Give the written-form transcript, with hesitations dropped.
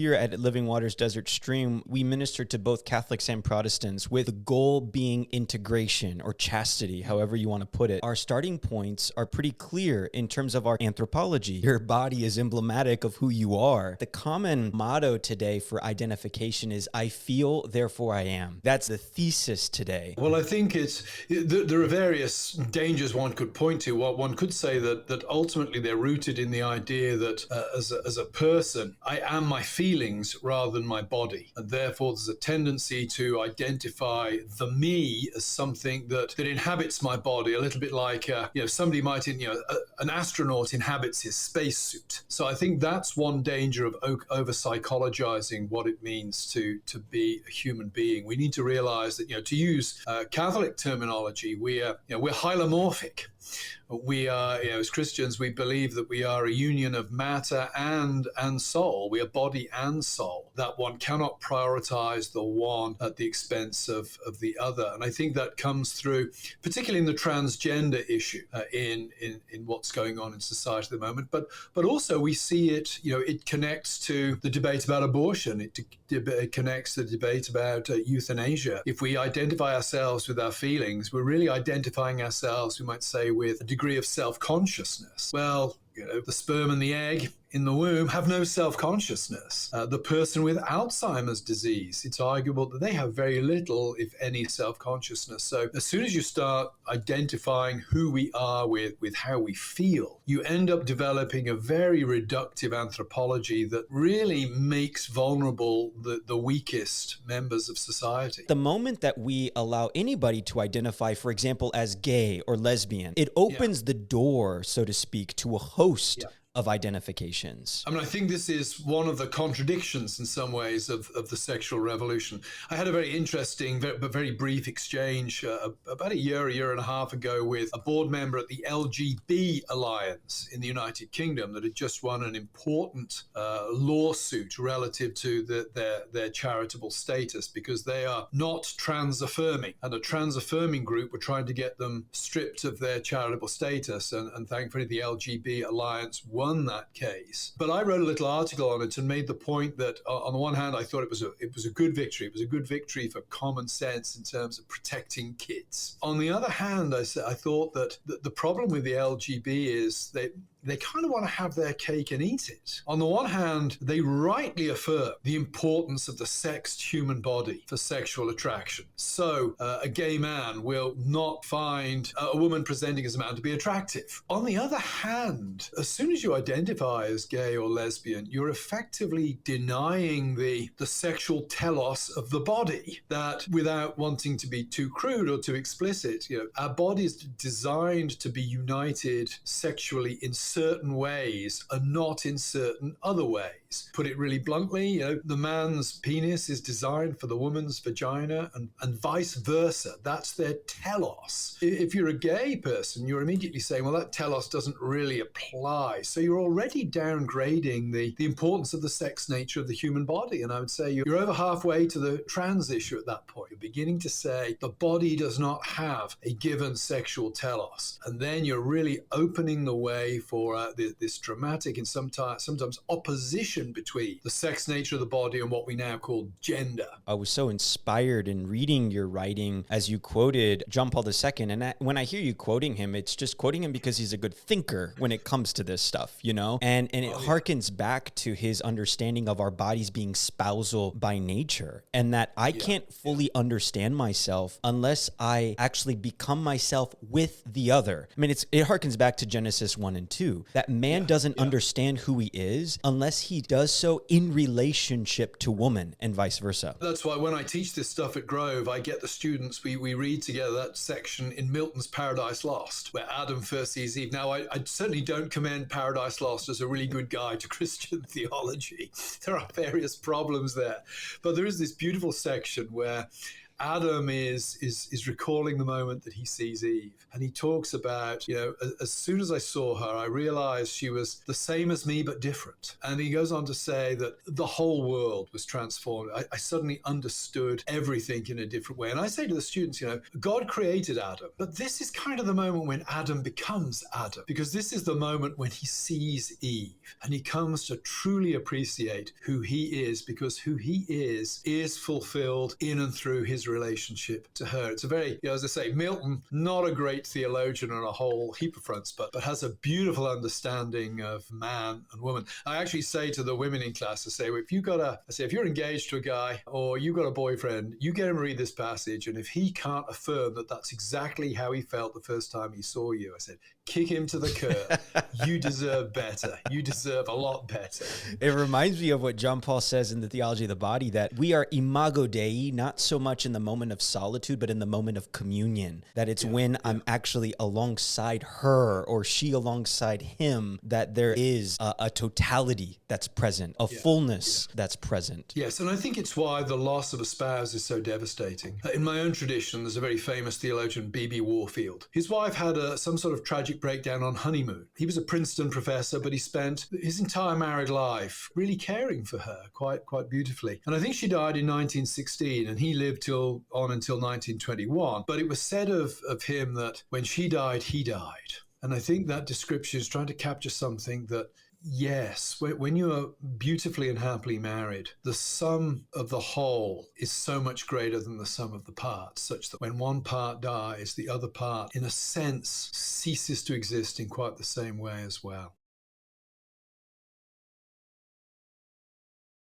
Here at Living Waters Desert Stream, we minister to both Catholics and Protestants with the goal being integration or chastity, however you want to put it. Our starting points are pretty clear in terms of our anthropology. Your body is emblematic of who you are. The common motto today for identification is, I feel, therefore I am. That's the thesis today. Well, I think there are various dangers one could point to. What one could say that ultimately they're rooted in the idea that as a person, I am my feelings rather than my body. And therefore, there's a tendency to identify the me as something that inhabits my body, a little bit like, somebody might, an astronaut inhabits his spacesuit. So I think that's one danger of over-psychologizing what it means to be a human being. We need to realize that, to use Catholic terminology, we're hylomorphic. We are, as Christians, we believe that we are a union of matter and soul. We are body and soul, that one cannot prioritize the one at the expense of the other. And I think that comes through, particularly in the transgender issue, in what's going on in society at the moment. But also we see it, it connects to the debate about abortion. It connects to the debate about euthanasia. If we identify ourselves with our feelings, we're really identifying ourselves, we might say, with a degree of self-consciousness. Well, the sperm and the egg in the womb have no self-consciousness. The person with Alzheimer's disease, it's arguable that they have very little, if any, self-consciousness. So as soon as you start identifying who we are with how we feel, you end up developing a very reductive anthropology that really makes vulnerable the weakest members of society. The moment that we allow anybody to identify, for example, as gay or lesbian, it opens the door, so to speak, to a host of identifications. I think this is one of the contradictions in some ways of the sexual revolution. I had a very interesting but very brief exchange about a year and a half ago with a board member at the LGB Alliance in the United Kingdom that had just won an important lawsuit relative to their charitable status because they are not trans-affirming. And a trans-affirming group were trying to get them stripped of their charitable status. And thankfully, the LGB Alliance won that case. But I wrote a little article on it and made the point that on the one hand, I thought it was a good victory. It was a good victory for common sense in terms of protecting kids. On the other hand, I thought that the problem with the LGB is they kind of want to have their cake and eat it. On the one hand, they rightly affirm the importance of the sexed human body for sexual attraction. So a gay man will not find a woman presenting as a man to be attractive. On the other hand, as soon as you identify as gay or lesbian, you're effectively denying the sexual telos of the body. That, without wanting to be too crude or too explicit, our body is designed to be united sexually in certain ways and not in certain other ways. Put it really bluntly, the man's penis is designed for the woman's vagina and vice versa. That's their telos. If you're a gay person, you're immediately saying, well, that telos doesn't really apply. So you're already downgrading the importance of the sex nature of the human body. And I would say you're over halfway to the trans issue at that point. You're beginning to say the body does not have a given sexual telos. And then you're really opening the way for this dramatic and sometimes opposition between the sex nature of the body and what we now call gender. I was so inspired in reading your writing as you quoted John Paul II. And when I hear you quoting him, it's just quoting him because he's a good thinker when it comes to this stuff, And it harkens back to his understanding of our bodies being spousal by nature, and that I can't fully understand myself unless I actually become myself with the other. It harkens back to Genesis 1 and 2, that man doesn't understand who he is unless he does so in relationship to woman and vice versa. That's why when I teach this stuff at Grove, I get the students, we read together that section in Milton's Paradise Lost, where Adam first sees Eve. Now, I certainly don't commend Paradise Lost as a really good guide to Christian theology. There are various problems there. But there is this beautiful section where Adam is recalling the moment that he sees Eve, and he talks about, as soon as I saw her, I realized she was the same as me but different. And he goes on to say that the whole world was transformed. I suddenly understood everything in a different way. And I say to the students, God created Adam, but this is kind of the moment when Adam becomes Adam, because this is the moment when he sees Eve and he comes to truly appreciate who he is, because who he is fulfilled in and through his relationship to her. It's a very, as I say, Milton, not a great theologian on a whole heap of fronts, but has a beautiful understanding of man and woman. I actually say to the women in class, I say, if you're engaged to a guy or you've got a boyfriend, you get him to read this passage, and if he can't affirm that that's exactly how he felt the first time he saw you, I said, kick him to the curb. You deserve better. You deserve a lot better. It reminds me of what John Paul says in the Theology of the Body, that we are imago Dei, not so much in the moment of solitude, but in the moment of communion. That it's when I'm actually alongside her or she alongside him, that there is a totality that's present, a fullness that's present. Yes, and I think it's why the loss of a spouse is so devastating. In my own tradition, there's a very famous theologian, B.B. Warfield. His wife had some sort of tragic breakdown on honeymoon. He was a Princeton professor, but he spent his entire married life really caring for her quite beautifully. And I think she died in 1916, and he lived until 1921. But it was said of him that when she died, he died. And I think that description is trying to capture something that, yes, when you are beautifully and happily married, the sum of the whole is so much greater than the sum of the parts, such that when one part dies, the other part, in a sense, ceases to exist in quite the same way as well.